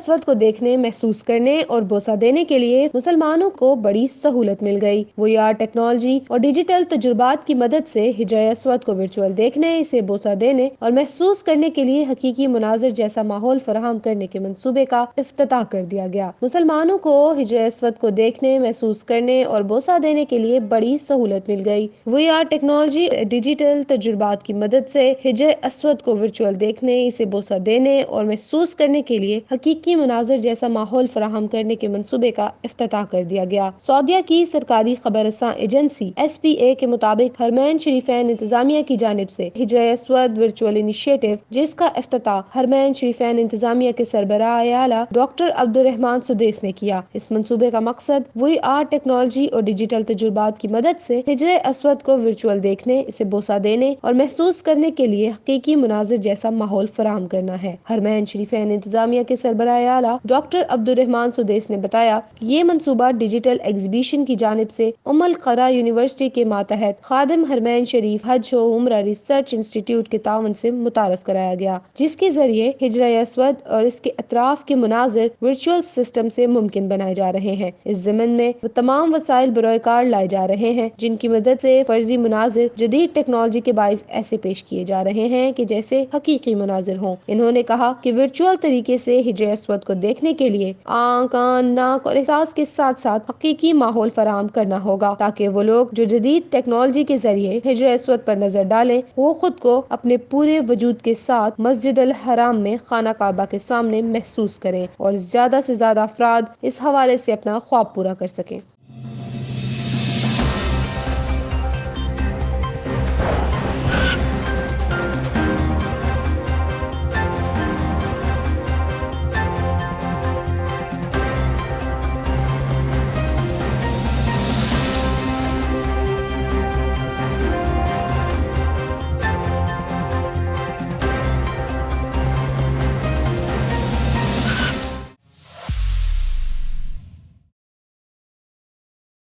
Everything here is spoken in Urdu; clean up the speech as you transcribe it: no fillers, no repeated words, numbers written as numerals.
اسود کو دیکھنے، محسوس کرنے اور بوسہ دینے کے لیے مسلمانوں کو بڑی سہولت مل گئی۔ VR ٹیکنالوجی اور ڈیجیٹل تجربات کی مدد سے ہجرہ اسود کو ورچوئل دیکھنے، اسے بوسہ دینے اور محسوس کرنے کے لیے حقیقی مناظر جیسا ماحول فراہم کرنے کے منصوبے کا افتتاح کر دیا گیا۔ مسلمانوں کو ہجرہ اسود کو دیکھنے، محسوس کرنے اور بوسہ دینے کے لیے بڑی سہولت مل گئی۔ VR ٹیکنالوجی اور ڈیجیٹل تجربات کی مدد سے ہجرہ اسود کو ورچوئل دیکھنے، اسے بوسہ دینے اور محسوس کرنے کے لیے حقیقی مناظر جیسا ماحول فراہم کرنے کے منصوبے کا افتتاح کر دیا گیا۔ سعودیہ کی سرکاری خبر رساں ایجنسی SPA کے مطابق حرمین شریفین انتظامیہ کی جانب سے ہجرہ اسود ورچوئل انیشیٹو، جس کا افتتاح حرمین شریفین انتظامیہ کے سربراہ اعلیٰ ڈاکٹر عبدالرحمان سدیس نے کیا۔ اس منصوبے کا مقصد VR ٹیکنالوجی اور ڈیجیٹل تجربات کی مدد سے ہجرہ اسود کو ورچوئل دیکھنے، اسے بوسہ دینے اور محسوس کرنے کے لیے حقیقی مناظر جیسا ماحول فراہم کرنا ہے۔ حرمین شریفین انتظامیہ کے سربراہ اعلیٰ ڈاکٹر عبدالرحمان سدیس نے بتایا کہ یہ منصوبہ ڈیجیٹل ایگزیبیشن کی جانب سے القرا یونیورسٹی کے ماتحت خادم حرمین شریف حج و عمرہ ریسرچ انسٹی ٹیوٹ کے تعاون سے متعارف کرایا گیا، جس کے ذریعے ہجرہ اسود اور اس کے اطراف کے مناظر ورچوئل سسٹم سے ممکن بنائے جا رہے ہیں۔ اس ضمن میں وہ تمام وسائل بروئے کار لائے جا رہے ہیں جن کی مدد سے فرضی مناظر جدید ٹیکنالوجی کے باعث ایسے پیش کیے جا رہے ہیں کہ جیسے حقیقی مناظر ہوں۔ انہوں نے کہا کہ ورچوئل طریقے سے ہجرہ اسود کو دیکھنے کے لیے آنکھ، کان، ناک اور احساس کے ساتھ ساتھ حقیقی ماحول فراہم کرنا ہوگا تاکہ وہ لوگ جو جدید ٹیکنالوجی کے ذریعے ہجرہ اسود پر نظر ڈالیں، وہ خود کو اپنے پورے وجود کے ساتھ مسجد الحرام میں خانہ کعبہ کے سامنے محسوس کریں اور زیادہ سے زیادہ افراد اس حوالے سے اپنا خواب پورا کر سکیں۔